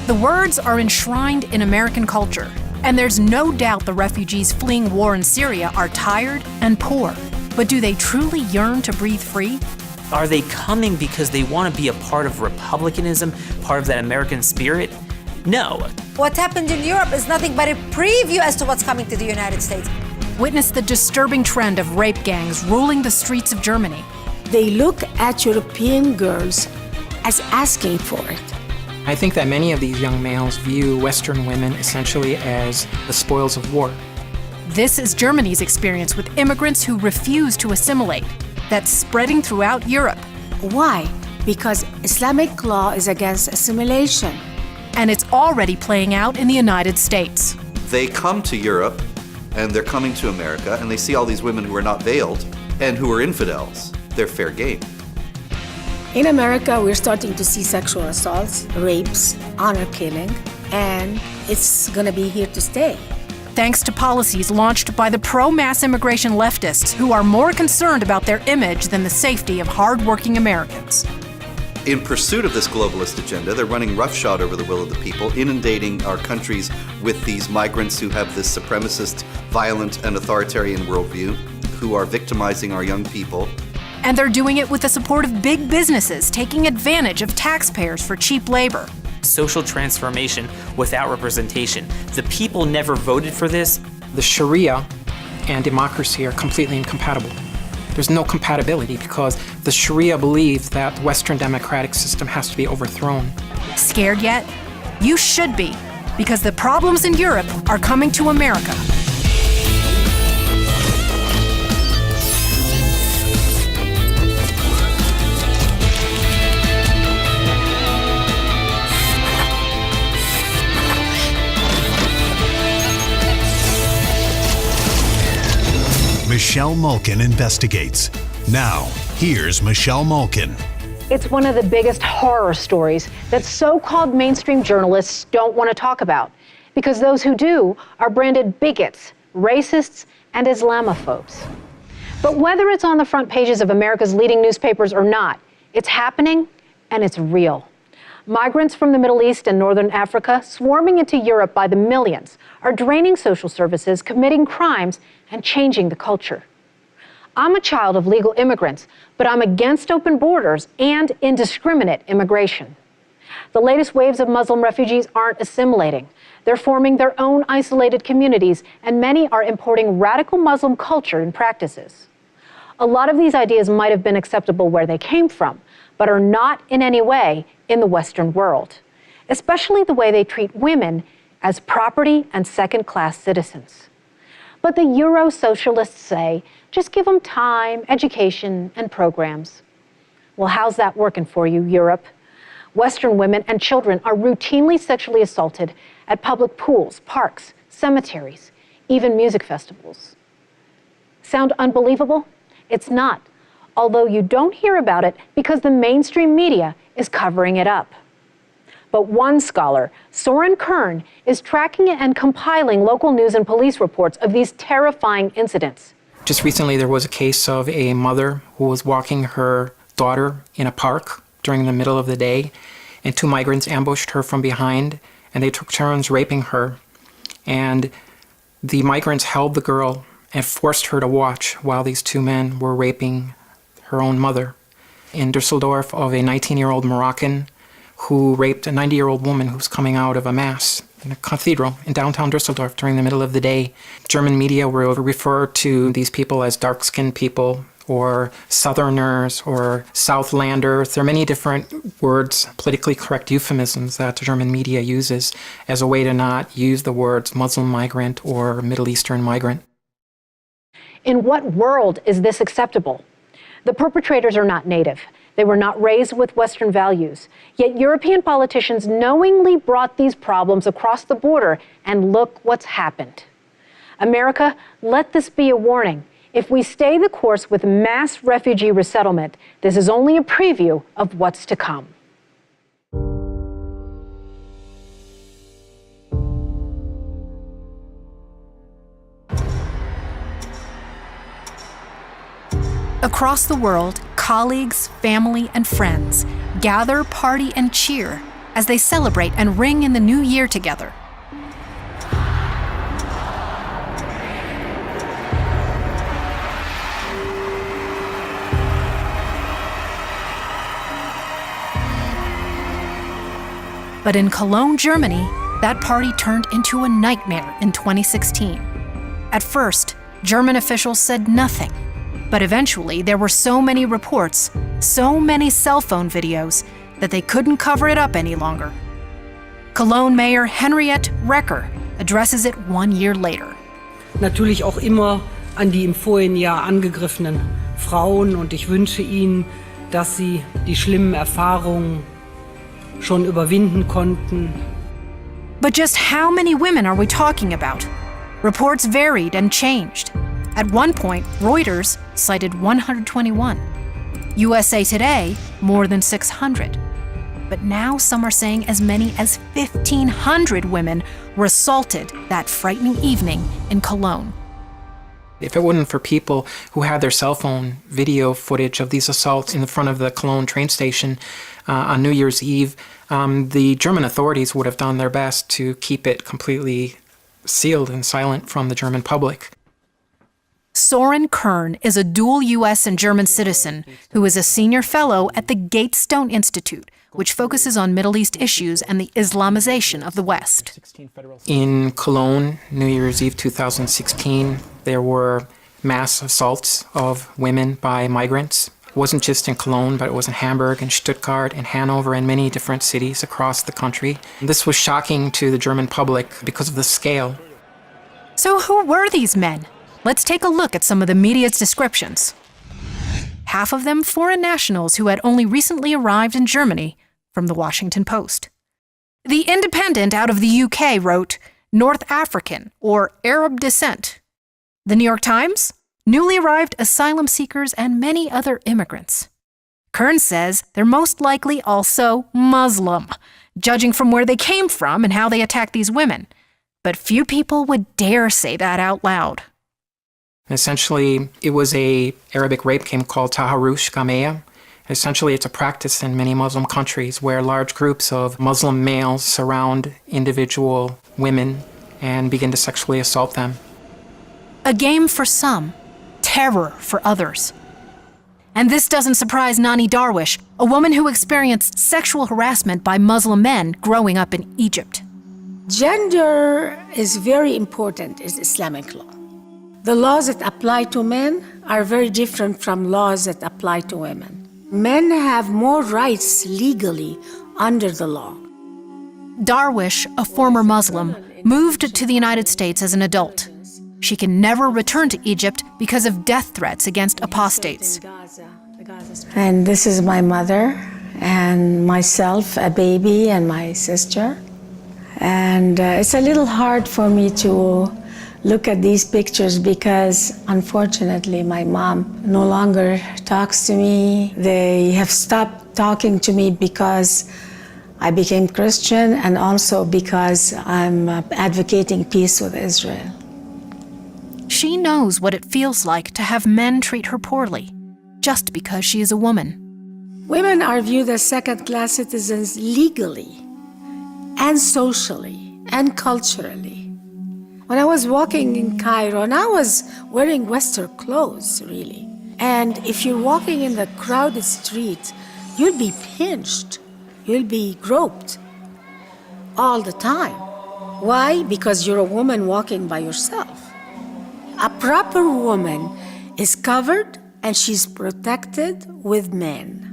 The words are enshrined in American culture, and there's no doubt the refugees fleeing war in Syria are tired and poor. But do they truly yearn to breathe free? Are they coming because they want to be a part of republicanism, part of that American spirit? No. What happened in Europe is nothing but a preview as to what's coming to the United States. Witness the disturbing trend of rape gangs ruling the streets of Germany. They look at European girls as asking for it. I think that many of these young males view Western women essentially as the spoils of war. This is Germany's experience with immigrants who refuse to assimilate. That's spreading throughout Europe. Why? Because Islamic law is against assimilation. And it's already playing out in the United States. They come to Europe, and they're coming to America, and they see all these women who are not veiled and who are infidels. They're fair game. In America, we're starting to see sexual assaults, rapes, honor killing, and it's gonna be here to stay. Thanks to policies launched by the pro-mass immigration leftists who are more concerned about their image than the safety of hard-working Americans. In pursuit of this globalist agenda, they're running roughshod over the will of the people, inundating our countries with these migrants who have this supremacist, violent, and authoritarian worldview, who are victimizing our young people. And they're doing it with the support of big businesses, taking advantage of taxpayers for cheap labor. Social transformation without representation. The people never voted for this. The Sharia and democracy are completely incompatible. There's no compatibility because the Sharia believes that the Western democratic system has to be overthrown. Scared yet? You should be, because the problems in Europe are coming to America. Michelle Malkin investigates. Now, here's Michelle Malkin. It's one of the biggest horror stories that so-called mainstream journalists don't want to talk about, because those who do are branded bigots, racists, and Islamophobes. But whether it's on the front pages of America's leading newspapers or not, it's happening and it's real. Migrants from the Middle East and Northern Africa swarming into Europe by the millions are draining social services, committing crimes, and changing the culture. I'm a child of legal immigrants, but I'm against open borders and indiscriminate immigration. The latest waves of Muslim refugees aren't assimilating. They're forming their own isolated communities, and many are importing radical Muslim culture and practices. A lot of these ideas might have been acceptable where they came from, but are not in any way in the Western world, especially the way they treat women as property and second-class citizens. But the Euro-socialists say, just give them time, education, and programs. Well, how's that working for you, Europe? Western women and children are routinely sexually assaulted at public pools, parks, cemeteries, even music festivals. Sound unbelievable? It's not, although you don't hear about it because the mainstream media is covering it up. But one scholar, Soren Kern, is tracking and compiling local news and police reports of these terrifying incidents. Just recently, there was a case of a mother who was walking her daughter in a park during the middle of the day, and two migrants ambushed her from behind, and they took turns raping her. And the migrants held the girl and forced her to watch while these two men were raping her own mother. In Dusseldorf, of a 19-year-old Moroccan who raped a 90-year-old woman who was coming out of a mass in a cathedral in downtown Dusseldorf during the middle of the day. German media will refer to these people as dark-skinned people, or Southerners, or Southlanders. There are many different words, politically correct euphemisms that the German media uses as a way to not use the words Muslim migrant or Middle Eastern migrant. In what world is this acceptable? The perpetrators are not native. They were not raised with Western values. Yet European politicians knowingly brought these problems across the border, and look what's happened. America, let this be a warning. If we stay the course with mass refugee resettlement, this is only a preview of what's to come. Across the world, colleagues, family, and friends gather, party, and cheer as they celebrate and ring in the new year together. But in Cologne, Germany, that party turned into a nightmare in 2016. At first, German officials said nothing. But eventually, there were so many reports, so many cell phone videos, that they couldn't cover it up any longer. Cologne Mayor Henriette Recker addresses it 1 year later. Natürlich auch immer an die im vorigen Jahr angegriffenen Frauen, und ich wünsche ihnen, dass sie die schlimmen Erfahrungen schon überwinden konnten. But just how many women are we talking about? Reports varied and changed. At one point, Reuters cited 121. USA Today, more than 600. But now some are saying as many as 1,500 women were assaulted that frightening evening in Cologne. If it wasn't for people who had their cell phone video footage of these assaults in the front of the Cologne train station on New Year's Eve, the German authorities would have done their best to keep it completely sealed and silent from the German public. Soren Kern is a dual U.S. and German citizen who is a senior fellow at the Gatestone Institute, which focuses on Middle East issues and the Islamization of the West. In Cologne, New Year's Eve 2016, there were mass assaults of women by migrants. It wasn't just in Cologne, but it was in Hamburg and Stuttgart and Hanover and many different cities across the country. This was shocking to the German public because of the scale. So who were these men? Let's take a look at some of the media's descriptions. Half of them foreign nationals who had only recently arrived in Germany, from the Washington Post. The Independent out of the UK wrote, North African or Arab descent. The New York Times, newly arrived asylum seekers and many other immigrants. Kern says they're most likely also Muslim, judging from where they came from and how they attacked these women. But few people would dare say that out loud. Essentially, it was a Arabic rape game called Taharush Gameya. Essentially, it's a practice in many Muslim countries where large groups of Muslim males surround individual women and begin to sexually assault them. A game for some, terror for others. And this doesn't surprise Nani Darwish, a woman who experienced sexual harassment by Muslim men growing up in Egypt. Gender is very important in Islamic law. The laws that apply to men are very different from laws that apply to women. Men have more rights legally under the law. Darwish, a former Muslim, moved to the United States as an adult. She can never return to Egypt because of death threats against apostates. And this is my mother and myself, a baby, and my sister. And it's a little hard for me to look at these pictures because, unfortunately, my mom no longer talks to me. They have stopped talking to me because I became Christian and also because I'm advocating peace with Israel. She knows what it feels like to have men treat her poorly, just because she is a woman. Women are viewed as second-class citizens legally and socially and culturally. When I was walking in Cairo, and I was wearing Western clothes, really. And if you're walking in the crowded street, you'll be pinched, you'll be groped all the time. Why? Because you're a woman walking by yourself. A proper woman is covered and she's protected with men.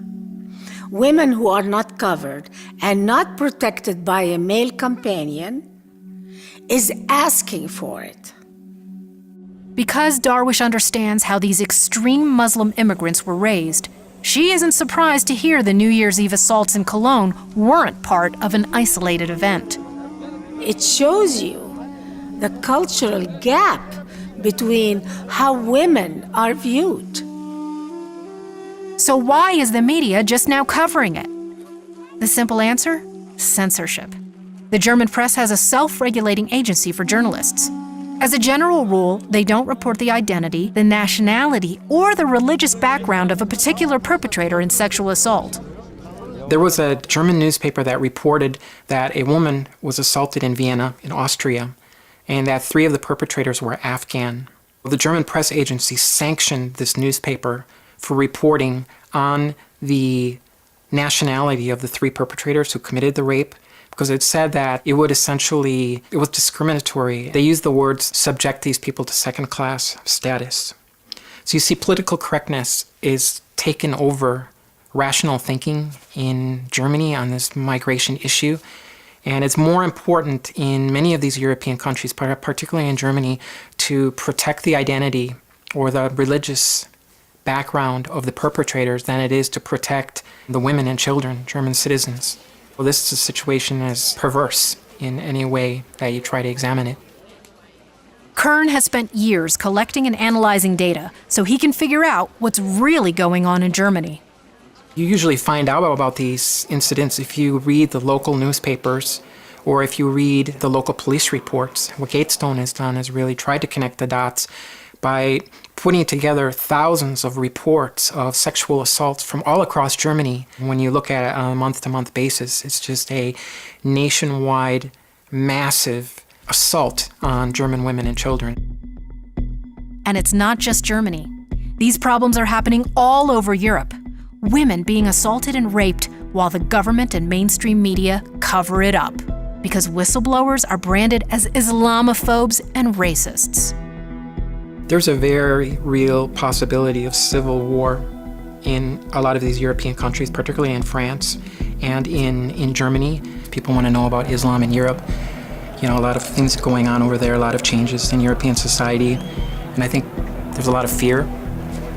Women who are not covered and not protected by a male companion is asking for it. Because Darwish understands how these extreme Muslim immigrants were raised, she isn't surprised to hear the New Year's Eve assaults in Cologne weren't part of an isolated event. It shows you the cultural gap between how women are viewed. So why is the media just now covering it? The simple answer? Censorship. The German press has a self-regulating agency for journalists. As a general rule, they don't report the identity, the nationality, or the religious background of a particular perpetrator in sexual assault. There was a German newspaper that reported that a woman was assaulted in Vienna, in Austria, and that 3 of the perpetrators were Afghan. The German press agency sanctioned this newspaper for reporting on the nationality of the 3 perpetrators who committed the rape, because it said that it was discriminatory. They used the words subject these people to second-class status. So you see, political correctness is taken over rational thinking in Germany on this migration issue. And it's more important in many of these European countries, particularly in Germany, to protect the identity or the religious background of the perpetrators than it is to protect the women and children, German citizens. Well, this situation is perverse in any way that you try to examine it. Kern has spent years collecting and analyzing data so he can figure out what's really going on in Germany. You usually find out about these incidents if you read the local newspapers or if you read the local police reports. What Gatestone has done is really tried to connect the dots by putting together thousands of reports of sexual assaults from all across Germany. When you look at it on a month-to-month basis, it's just a nationwide, massive assault on German women and children. And it's not just Germany. These problems are happening all over Europe. Women being assaulted and raped while the government and mainstream media cover it up because whistleblowers are branded as Islamophobes and racists. There's a very real possibility of civil war in a lot of these European countries, particularly in France and in Germany. People want to know about Islam in Europe. You know, a lot of things going on over there, a lot of changes in European society. And I think there's a lot of fear.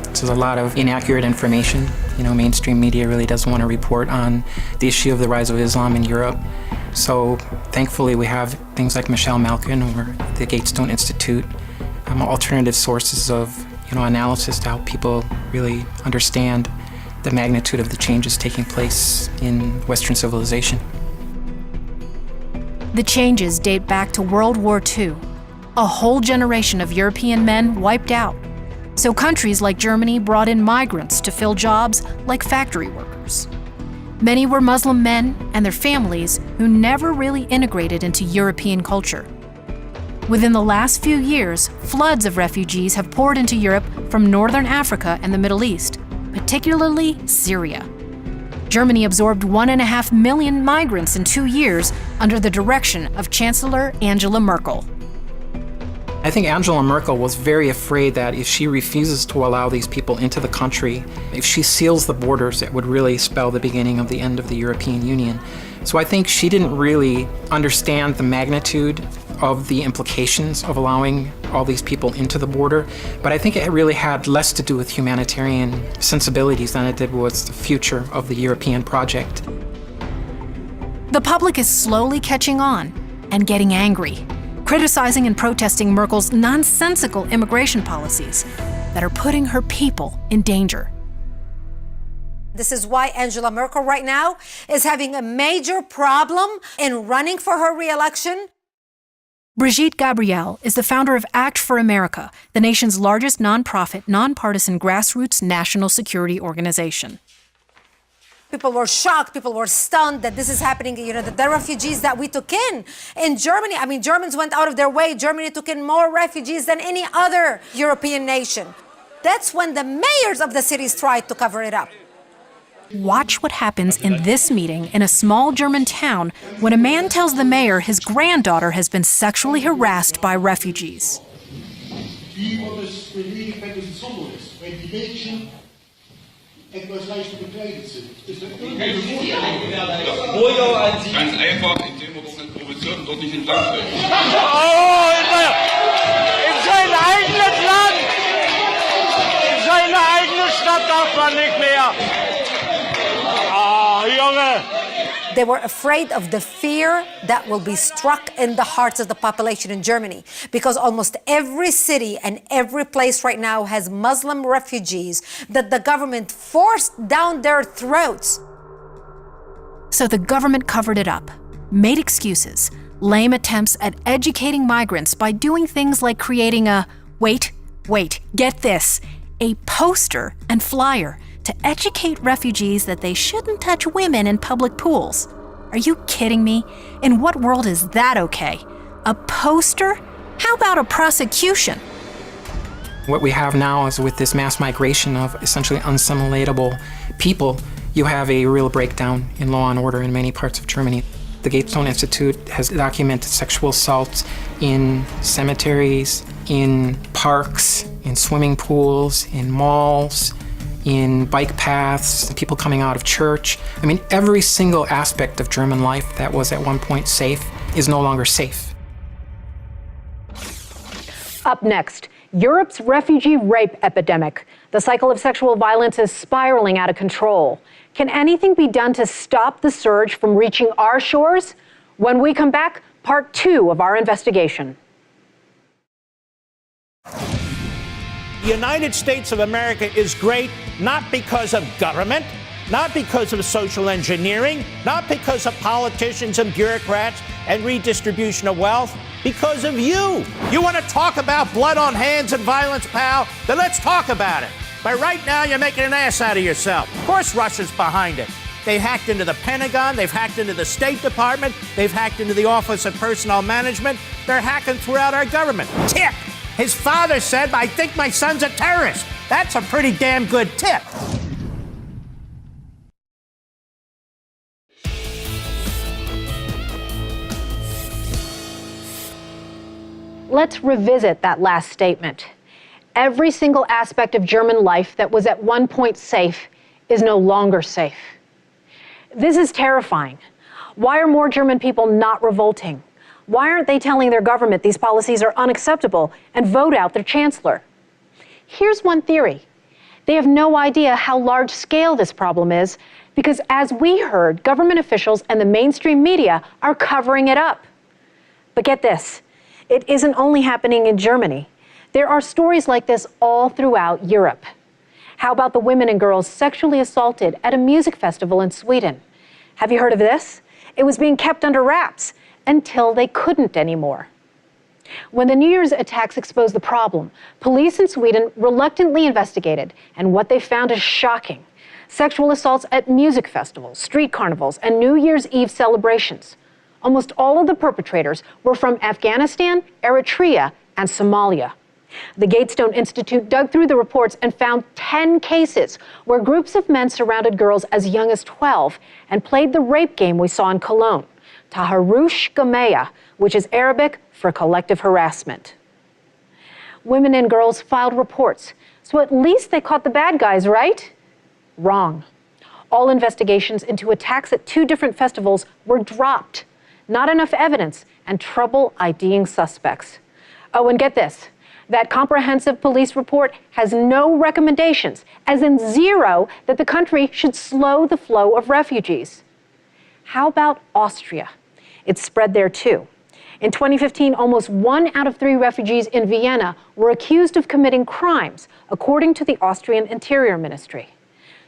There's a lot of inaccurate information. You know, mainstream media really doesn't want to report on the issue of the rise of Islam in Europe. So thankfully we have things like Michelle Malkin or the Gatestone Institute, alternative sources of analysis to help people really understand the magnitude of the changes taking place in Western civilization. The changes date back to World War II. A whole generation of European men wiped out. So countries like Germany brought in migrants to fill jobs like factory workers. Many were Muslim men and their families who never really integrated into European culture. Within the last few years, floods of refugees have poured into Europe from northern Africa and the Middle East, particularly Syria. Germany absorbed 1.5 million migrants in 2 years under the direction of Chancellor Angela Merkel. I think Angela Merkel was very afraid that if she refuses to allow these people into the country, if she seals the borders, it would really spell the beginning of the end of the European Union. So I think she didn't really understand the magnitude of the implications of allowing all these people into the border, but I think it really had less to do with humanitarian sensibilities than it did with the future of the European project. The public is slowly catching on and getting angry, criticizing and protesting Merkel's nonsensical immigration policies that are putting her people in danger. This is why Angela Merkel right now is having a major problem in running for her re-election. Brigitte Gabriel is the founder of Act for America, the nation's largest nonprofit, nonpartisan grassroots national security organization. People were shocked, people were stunned that this is happening, that the refugees that we took in Germany. I mean, Germans went out of their way. Germany took in more refugees than any other European nation. That's when the mayors of the cities tried to cover it up. Watch what happens in this meeting in a small German town when a man tells the mayor his granddaughter has been sexually harassed by refugees. Etwas leichter bekleidet sind. Ist das ganz einfach, indem wir doch nicht provozieren und dort nicht entlangfällt. Oh, in sein eigenes Land! In seine eigene Stadt darf man nicht mehr! Ah, Junge! They were afraid of the fear that will be struck in the hearts of the population in Germany, because almost every city and every place right now has Muslim refugees that the government forced down their throats. So the government covered it up, made excuses, lame attempts at educating migrants by doing things like creating a, wait, get this, a poster and flyer to educate refugees that they shouldn't touch women in public pools. Are you kidding me? In what world is that okay? A poster? How about a prosecution? What we have now is with this mass migration of essentially unsimilatable people, you have a real breakdown in law and order in many parts of Germany. The Gatestone Institute has documented sexual assaults in cemeteries, in parks, in swimming pools, in malls, in bike paths, people coming out of church. I mean, every single aspect of German life that was at one point safe is no longer safe. Up next, Europe's refugee rape epidemic. The cycle of sexual violence is spiraling out of control. Can anything be done to stop the surge from reaching our shores? When we come back, part 2 of our investigation. The United States of America is great not because of government, not because of social engineering, not because of politicians and bureaucrats and redistribution of wealth, because of you. You want to talk about blood on hands and violence, pal? Then let's talk about it. But right now, you're making an ass out of yourself. Of course Russia's behind it. They hacked into the Pentagon, they've hacked into the State Department, they've hacked into the Office of Personnel Management, they're hacking throughout our government. Tip! His father said, "I think my son's a terrorist." That's a pretty damn good tip. Let's revisit that last statement. Every single aspect of German life that was at one point safe is no longer safe. This is terrifying. Why are more German people not revolting? Why aren't they telling their government these policies are unacceptable and vote out their chancellor? Here's one theory. They have no idea how large scale this problem is because, as we heard, government officials and the mainstream media are covering it up. But get this, it isn't only happening in Germany. There are stories like this all throughout Europe. How about the women and girls sexually assaulted at a music festival in Sweden? Have you heard of this? It was being kept under wraps until they couldn't anymore. When the New Year's attacks exposed the problem, police in Sweden reluctantly investigated, and what they found is shocking. Sexual assaults at music festivals, street carnivals, and New Year's Eve celebrations. Almost all of the perpetrators were from Afghanistan, Eritrea, and Somalia. The Gatestone Institute dug through the reports and found 10 cases where groups of men surrounded girls as young as 12 and played the rape game we saw in Cologne, Taharush Gameya, which is Arabic for collective harassment. Women and girls filed reports, so at least they caught the bad guys, right? Wrong. All investigations into attacks at 2 different festivals were dropped. Not enough evidence and trouble IDing suspects. Oh, and get this. That comprehensive police report has no recommendations, as in 0, that the country should slow the flow of refugees. How about Austria? It's spread there too. In 2015, almost 1 out of 3 refugees in Vienna were accused of committing crimes, according to the Austrian Interior Ministry.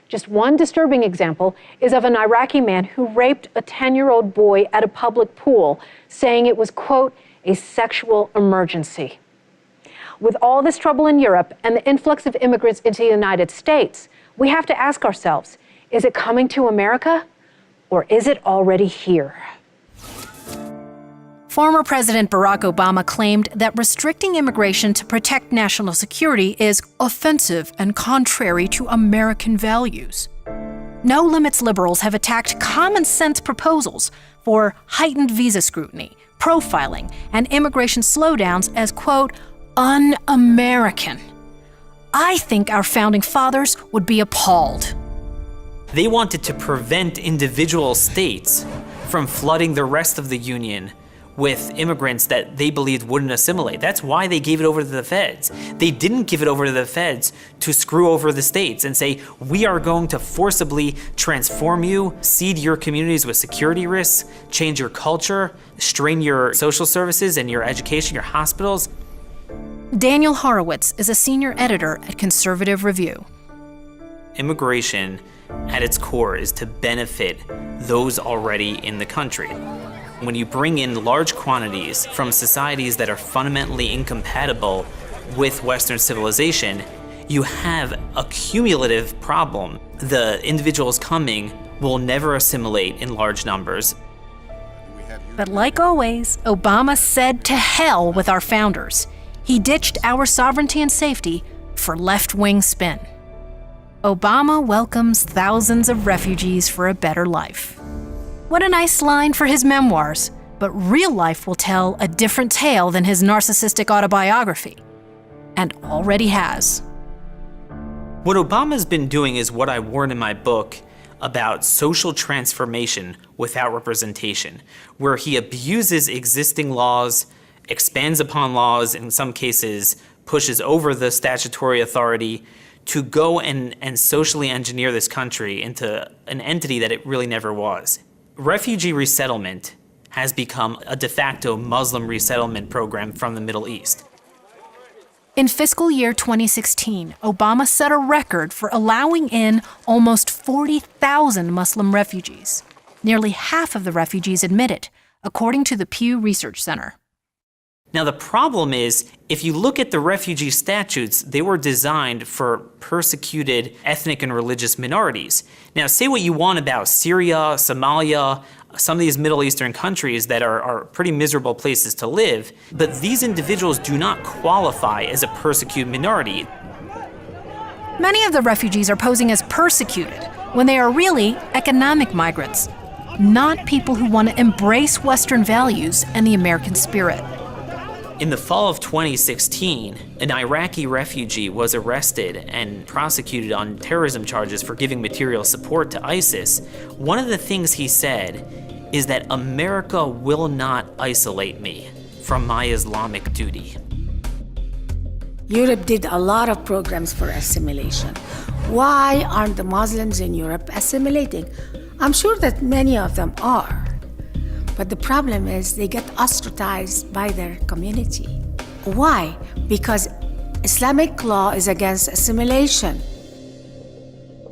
Just one disturbing example is of an Iraqi man who raped a 10-year-old boy at a public pool, saying it was, quote, a sexual emergency. With all this trouble in Europe and the influx of immigrants into the United States, we have to ask ourselves, is it coming to America or is it already here? Former President Barack Obama claimed that restricting immigration to protect national security is offensive and contrary to American values. No Limits liberals have attacked common sense proposals for heightened visa scrutiny, profiling, and immigration slowdowns as, quote, un-American. I think our founding fathers would be appalled. They wanted to prevent individual states from flooding the rest of the Union with immigrants that they believed wouldn't assimilate. That's why they gave it over to the feds. They didn't give it over to the feds to screw over the states and say, we are going to forcibly transform you, seed your communities with security risks, change your culture, strain your social services and your education, your hospitals. Daniel Horowitz is a senior editor at Conservative Review. Immigration, at its core, is to benefit those already in the country. When you bring in large quantities from societies that are fundamentally incompatible with Western civilization, you have a cumulative problem. The individuals coming will never assimilate in large numbers. But like always, Obama said to hell with our founders. He ditched our sovereignty and safety for left-wing spin. Obama welcomes thousands of refugees for a better life. What a nice line for his memoirs, but real life will tell a different tale than his narcissistic autobiography, and already has. What Obama's been doing is what I warned in my book about social transformation without representation, where he abuses existing laws, expands upon laws, in some cases pushes over the statutory authority to go and socially engineer this country into an entity that it really never was. Refugee resettlement has become a de facto Muslim resettlement program from the Middle East. In fiscal year 2016, Obama set a record for allowing in almost 40,000 Muslim refugees. Nearly half of the refugees admitted, according to the Pew Research Center. Now the problem is, if you look at the refugee statutes, they were designed for persecuted ethnic and religious minorities. Now say what you want about Syria, Somalia, some of these Middle Eastern countries that are pretty miserable places to live, but these individuals do not qualify as a persecuted minority. Many of the refugees are posing as persecuted when they are really economic migrants, not people who want to embrace Western values and the American spirit. In the fall of 2016, an Iraqi refugee was arrested and prosecuted on terrorism charges for giving material support to ISIS. One of the things he said is that America will not isolate me from my Islamic duty. Europe did a lot of programs for assimilation. Why aren't the Muslims in Europe assimilating? I'm sure that many of them are. But the problem is they get ostracized by their community. Why? Because Islamic law is against assimilation.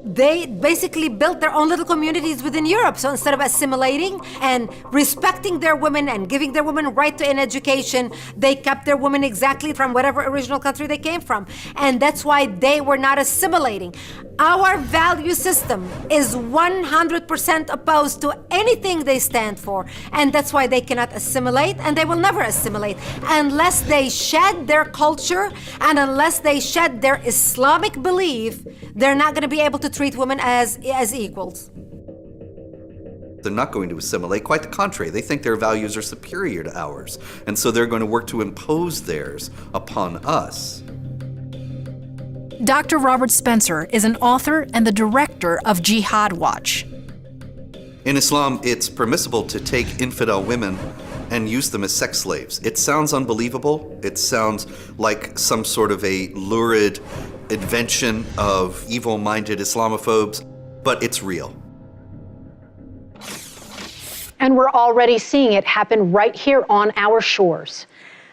They basically built their own little communities within Europe. So instead of assimilating and respecting their women and giving their women right to an education, they kept their women exactly from whatever original country they came from. And that's why they were not assimilating. Our value system is 100% opposed to anything they stand for. And that's why they cannot assimilate, and they will never assimilate unless they shed their culture and unless they shed their Islamic belief. They're not going to be able to treat women as equals. They're not going to assimilate. Quite the contrary. They think their values are superior to ours. And so they're going to work to impose theirs upon us. Dr. Robert Spencer is an author and the director of Jihad Watch. In Islam, it's permissible to take infidel women and use them as sex slaves. It sounds unbelievable. It sounds like some sort of a lurid invention of evil-minded Islamophobes, but it's real. And we're already seeing it happen right here on our shores.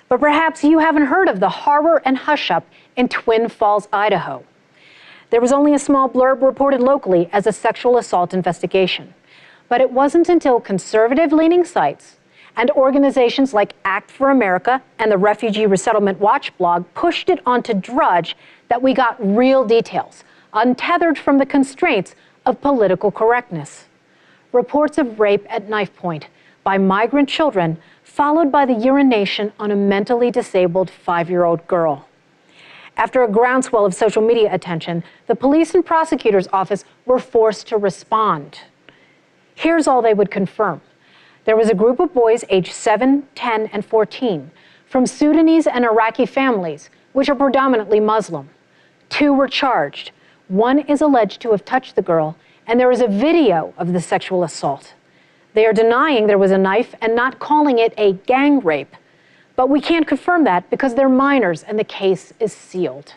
But perhaps you haven't heard of the horror and hush-up in Twin Falls, Idaho. There was only a small blurb reported locally as a sexual assault investigation. But it wasn't until conservative-leaning sites and organizations like Act for America and the Refugee Resettlement Watch blog pushed it onto Drudge that we got real details, untethered from the constraints of political correctness. Reports of rape at knife point by migrant children, followed by the urination on a mentally disabled 5-year-old girl. After a groundswell of social media attention, the police and prosecutor's office were forced to respond. Here's all they would confirm. There was a group of boys aged 7, 10, and 14 from Sudanese and Iraqi families, which are predominantly Muslim. 2 were charged. 1 is alleged to have touched the girl, and there is a video of the sexual assault. They are denying there was a knife and not calling it a gang rape. But we can't confirm that because they're minors and the case is sealed.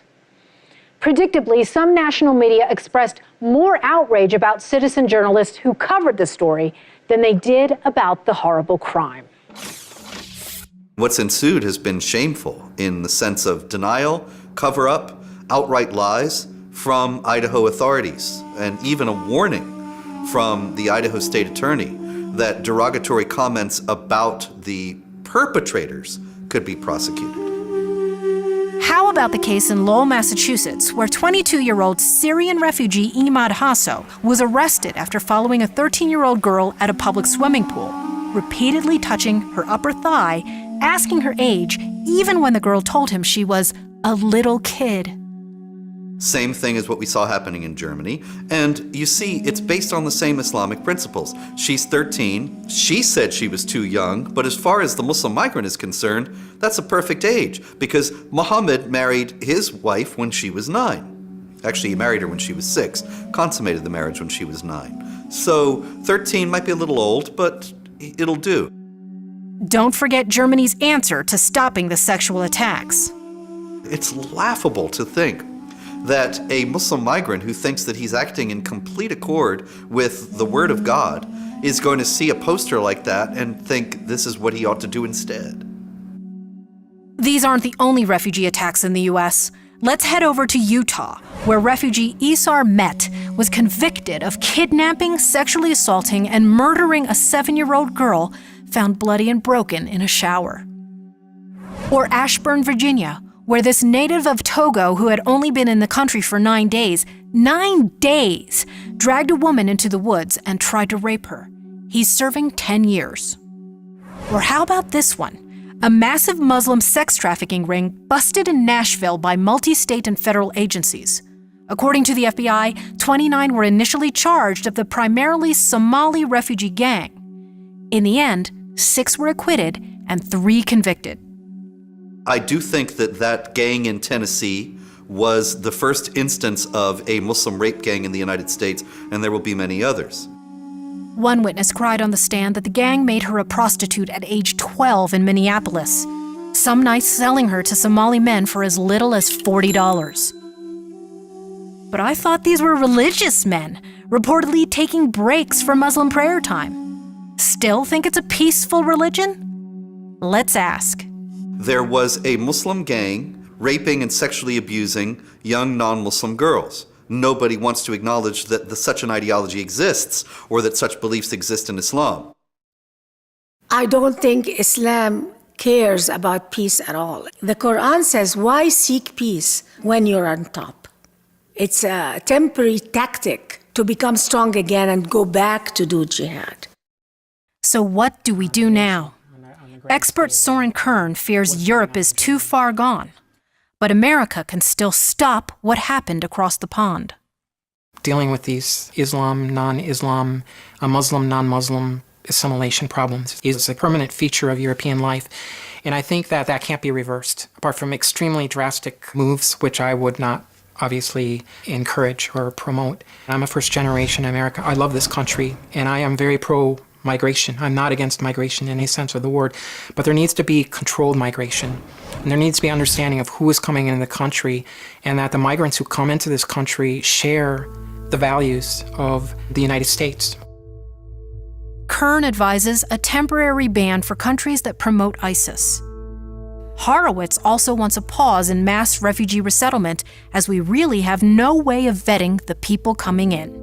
Predictably, some national media expressed more outrage about citizen journalists who covered the story than they did about the horrible crime. What's ensued has been shameful in the sense of denial, cover-up, outright lies from Idaho authorities, and even a warning from the Idaho State Attorney that derogatory comments about the perpetrators could be prosecuted. how about the case in Lowell, Massachusetts, where 22-year-old Syrian refugee Imad Hasso was arrested after following a 13-year-old girl at a public swimming pool, repeatedly touching her upper thigh, asking her age, even when the girl told him she was a little kid. Same thing as what we saw happening in Germany. And you see, it's based on the same Islamic principles. She's 13. She said she was too young, but as far as the Muslim migrant is concerned, that's a perfect age because Muhammad married his wife when she was 9. Actually, he married her when she was 6, consummated the marriage when she was 9. So 13 might be a little old, but it'll do. Don't forget Germany's answer to stopping the sexual attacks. It's laughable to think that a Muslim migrant who thinks that he's acting in complete accord with the Word of God is going to see a poster like that and think this is what he ought to do instead. These aren't the only refugee attacks in the U.S. Let's head over to Utah, where refugee Isar Met was convicted of kidnapping, sexually assaulting, and murdering a 7-year-old girl found bloody and broken in a shower. Or Ashburn, Virginia, where this native of Togo who had only been in the country for 9 days, dragged a woman into the woods and tried to rape her. He's serving 10 years. Or how about this one? A massive Muslim sex trafficking ring busted in Nashville by multi-state and federal agencies. According to the FBI, 29 were initially charged of the primarily Somali refugee gang. In the end, 6 were acquitted and 3 convicted. I do think that that gang in Tennessee was the first instance of a Muslim rape gang in the United States, and there will be many others. One witness cried on the stand that the gang made her a prostitute at age 12 in Minneapolis, some nights selling her to Somali men for as little as $40. But I thought these were religious men, reportedly taking breaks for Muslim prayer time. Still think it's a peaceful religion? Let's ask. There was a Muslim gang raping and sexually abusing young non-Muslim girls. Nobody wants to acknowledge that such an ideology exists or that such beliefs exist in Islam. I don't think Islam cares about peace at all. The Quran says, why seek peace when you're on top? It's a temporary tactic to become strong again and go back to do jihad. So what do we do now? Expert Soren Kern fears Europe is too far gone, but America can still stop what happened across the pond. Dealing with these Islam, non-Islam, Muslim, non-Muslim assimilation problems is a permanent feature of European life, and I think that that can't be reversed, apart from extremely drastic moves, which I would not obviously encourage or promote. I'm a first-generation American. I love this country, and I am very pro-migration. I'm not against migration in any sense of the word, but there needs to be controlled migration. And there needs to be understanding of who is coming into the country, and that the migrants who come into this country share the values of the United States. Kern advises a temporary ban for countries that promote ISIS. Horowitz also wants a pause in mass refugee resettlement, as we really have no way of vetting the people coming in.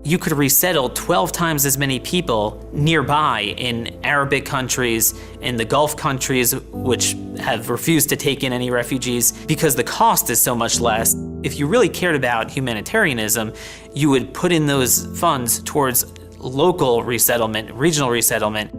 You could resettle 12 times as many people nearby in Arabic countries, in the Gulf countries, which have refused to take in any refugees because the cost is so much less. If you really cared about humanitarianism, you would put in those funds towards local resettlement, regional resettlement.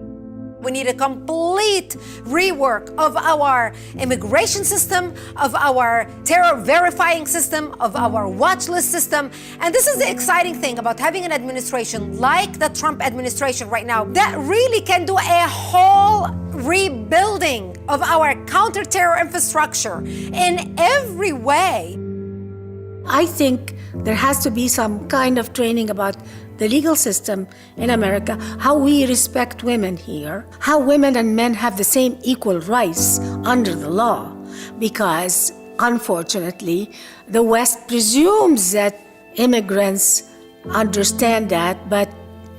We need a complete rework of our immigration system, of our terror verifying system, of our watch list system. And this is the exciting thing about having an administration like the Trump administration right now that really can do a whole rebuilding of our counter-terror infrastructure in every way. I think there has to be some kind of training about the legal system in America, how we respect women here, how women and men have the same equal rights under the law, because unfortunately, the West presumes that immigrants understand that, but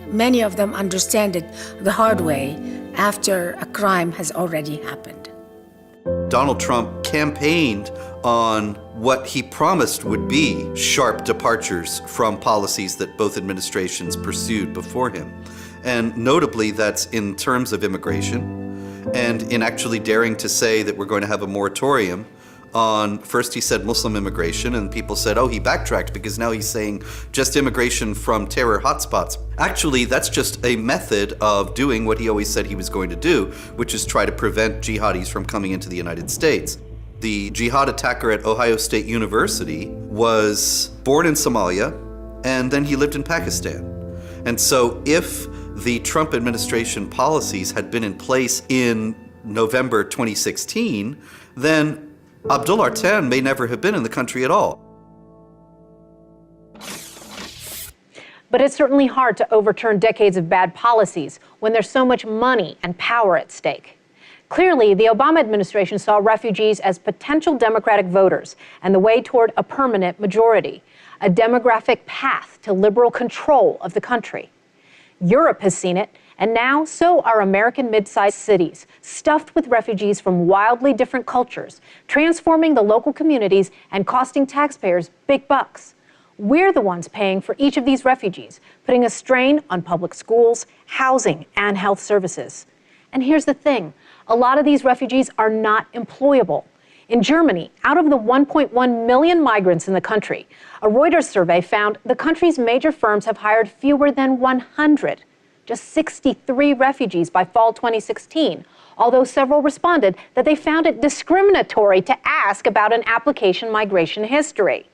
many of them understand it the hard way after a crime has already happened. Donald Trump campaigned on what he promised would be sharp departures from policies that both administrations pursued before him. And notably, that's in terms of immigration and in actually daring to say that we're going to have a moratorium on, first he said Muslim immigration, and people said, oh, he backtracked because now he's saying just immigration from terror hotspots. Actually, that's just a method of doing what he always said he was going to do, which is try to prevent jihadis from coming into the United States. The jihad attacker at Ohio State University was born in Somalia, and then he lived in Pakistan. And so if the Trump administration policies had been in place in November 2016, then Abdul Artan may never have been in the country at all. But it's certainly hard to overturn decades of bad policies when there's so much money and power at stake. Clearly, the Obama administration saw refugees as potential Democratic voters and the way toward a permanent majority, a demographic path to liberal control of the country. Europe has seen it, and now so are American mid-sized cities, stuffed with refugees from wildly different cultures, transforming the local communities and costing taxpayers big bucks. We're the ones paying for each of these refugees, putting a strain on public schools, housing, and health services. And here's the thing, a lot of these refugees are not employable. In Germany, out of the 1.1 million migrants in the country, a Reuters survey found the country's major firms have hired fewer than 100. Just 63 refugees by fall 2016, although several responded that they found it discriminatory to ask about an application migration history.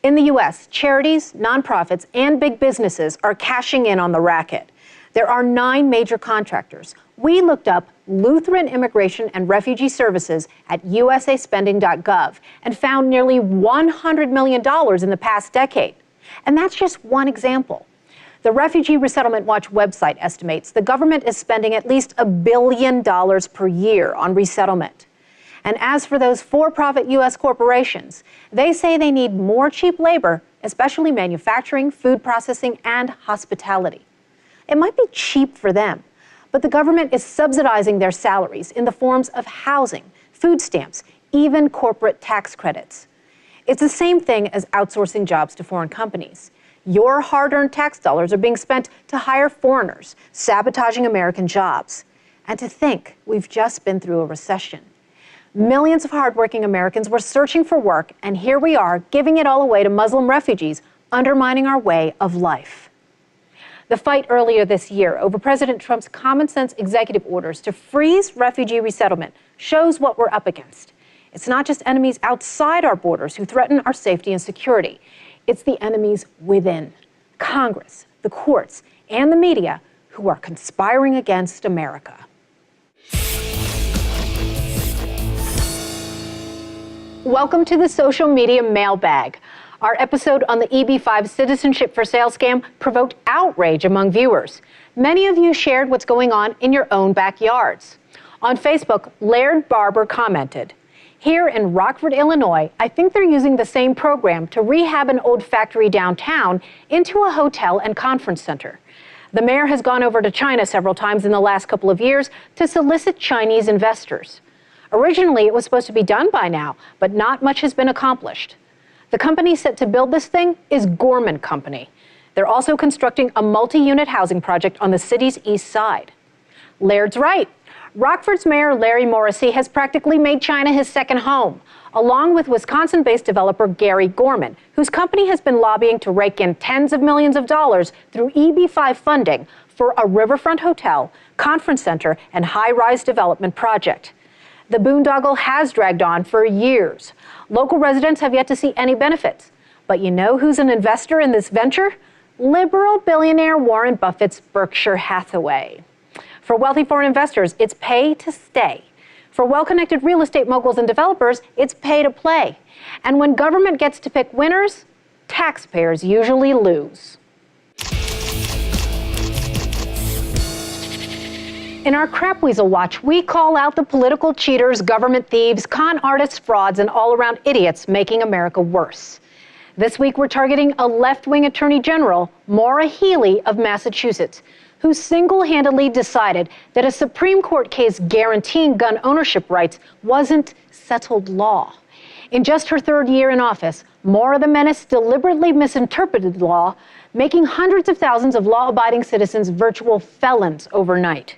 In the U.S., charities, nonprofits, and big businesses are cashing in on the racket. There are 9 major contractors. We looked up Lutheran Immigration and Refugee Services at usaspending.gov and found nearly $100 million in the past decade. And that's just one example. The Refugee Resettlement Watch website estimates the government is spending at least $1 billion per year on resettlement. And as for those for-profit U.S. corporations, they say they need more cheap labor, especially manufacturing, food processing, and hospitality. It might be cheap for them, but the government is subsidizing their salaries in the forms of housing, food stamps, even corporate tax credits. It's the same thing as outsourcing jobs to foreign companies. Your hard-earned tax dollars are being spent to hire foreigners, sabotaging American jobs. And to think we've just been through a recession. Millions of hardworking Americans were searching for work, and here we are giving it all away to Muslim refugees, undermining our way of life. The fight earlier this year over President Trump's common-sense executive orders to freeze refugee resettlement shows what we're up against. It's not just enemies outside our borders who threaten our safety and security. It's the enemies within, Congress, the courts, and the media who are conspiring against America. Welcome to the Social Media Mailbag. Our episode on the EB-5 Citizenship for Sale scam provoked outrage among viewers. Many of you shared what's going on in your own backyards. On Facebook, Laird Barber commented, "Here in Rockford, Illinois, I think they're using the same program to rehab an old factory downtown into a hotel and conference center. The mayor has gone over to China several times in the last couple of years to solicit Chinese investors. Originally, it was supposed to be done by now, but not much has been accomplished. The company set to build this thing is Gorman Company. They're also constructing a multi-unit housing project on the city's east side." Laird's right. Rockford's Mayor Larry Morrissey has practically made China his second home, along with Wisconsin-based developer Gary Gorman, whose company has been lobbying to rake in tens of millions of dollars through EB-5 funding for a riverfront hotel, conference center, and high-rise development project. The boondoggle has dragged on for years. Local residents have yet to see any benefits. But you know who's an investor in this venture? Liberal billionaire Warren Buffett's Berkshire Hathaway. For wealthy foreign investors, it's pay to stay. For well-connected real estate moguls and developers, it's pay to play. And when government gets to pick winners, taxpayers usually lose. In our Crap Weasel Watch, we call out the political cheaters, government thieves, con artists, frauds, and all-around idiots making America worse. This week, we're targeting a left-wing attorney general, Maura Healey of Massachusetts, who single-handedly decided that a Supreme Court case guaranteeing gun ownership rights wasn't settled law. In just her third year in office, Maura the Menace deliberately misinterpreted the law, making hundreds of thousands of law-abiding citizens virtual felons overnight.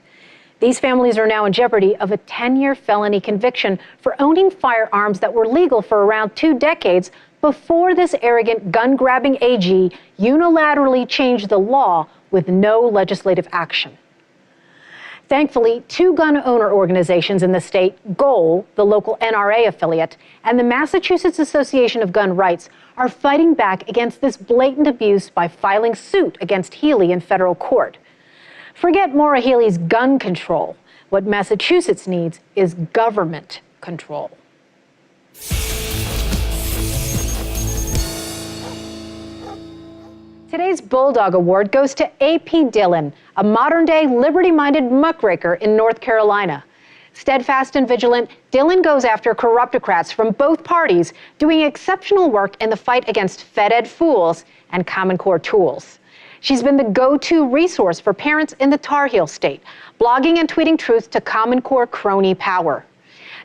These families are now in jeopardy of a 10-year felony conviction for owning firearms that were legal for around 2 decades before this arrogant gun-grabbing AG unilaterally changed the law with no legislative action. Thankfully, 2 gun owner organizations in the state, GOAL, the local NRA affiliate, and the Massachusetts Association of Gun Rights are fighting back against this blatant abuse by filing suit against Healey in federal court. Forget Maura Healey's gun control. What Massachusetts needs is government control. Today's Bulldog Award goes to A.P. Dillon, a modern-day liberty-minded muckraker in North Carolina. Steadfast and vigilant, Dillon goes after corruptocrats from both parties doing exceptional work in the fight against Fed-Ed fools and Common Core tools. She's been the go-to resource for parents in the Tar Heel state, blogging and tweeting truth to Common Core crony power.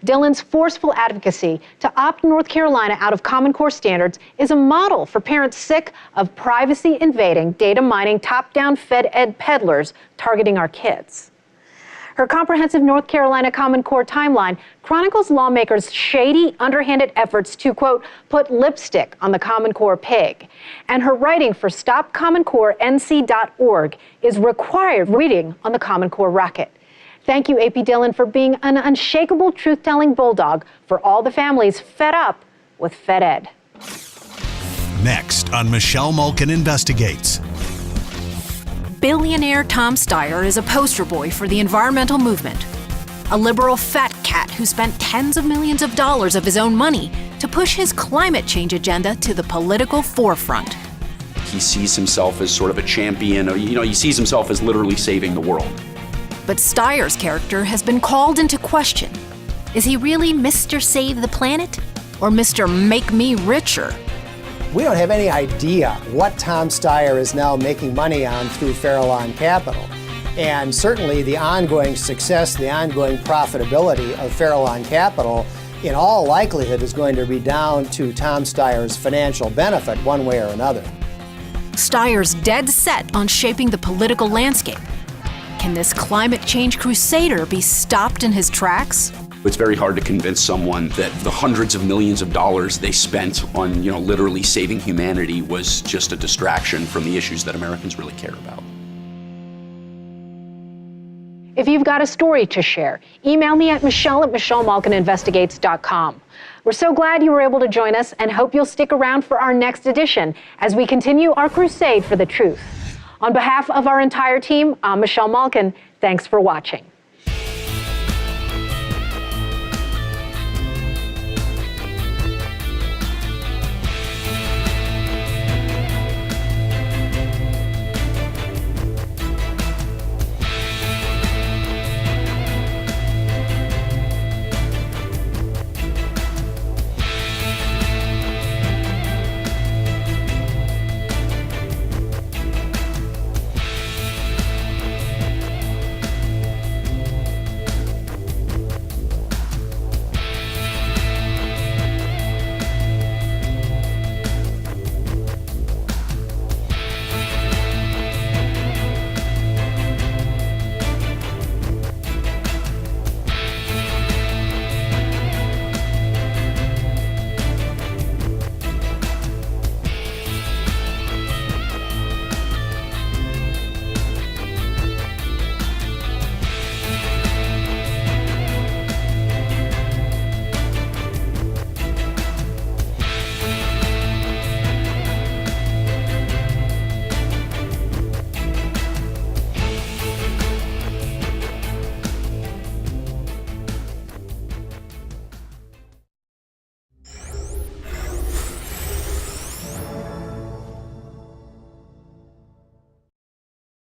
Dillon's forceful advocacy to opt North Carolina out of Common Core standards is a model for parents sick of privacy-invading, data-mining, top-down Fed-Ed peddlers targeting our kids. Her comprehensive North Carolina Common Core timeline chronicles lawmakers' shady, underhanded efforts to, quote, put lipstick on the Common Core pig. And her writing for StopCommonCoreNC.org is required reading on the Common Core rocket. Thank you, A.P. Dillon, for being an unshakable truth-telling bulldog for all the families fed up with Fed-Ed. Next on Michelle Malkin Investigates. Billionaire Tom Steyer is a poster boy for the environmental movement. A liberal fat cat who spent tens of millions of dollars of his own money to push his climate change agenda to the political forefront. He sees himself as sort of a champion. He sees himself as literally saving the world. But Steyer's character has been called into question. Is he really Mr. Save the Planet or Mr. Make Me Richer? We don't have any idea what Tom Steyer is now making money on through Farallon Capital. And certainly the ongoing success, the ongoing profitability of Farallon Capital, in all likelihood, is going to redound to Tom Steyer's financial benefit one way or another. Steyer's dead set on shaping the political landscape. Can this climate change crusader be stopped in his tracks? It's very hard to convince someone that the hundreds of millions of dollars they spent on, literally saving humanity was just a distraction from the issues that Americans really care about. If you've got a story to share, email me at michelle@michellemalkininvestigates.com. We're so glad you were able to join us and hope you'll stick around for our next edition as we continue our crusade for the truth. On behalf of our entire team, I'm Michelle Malkin. Thanks for watching.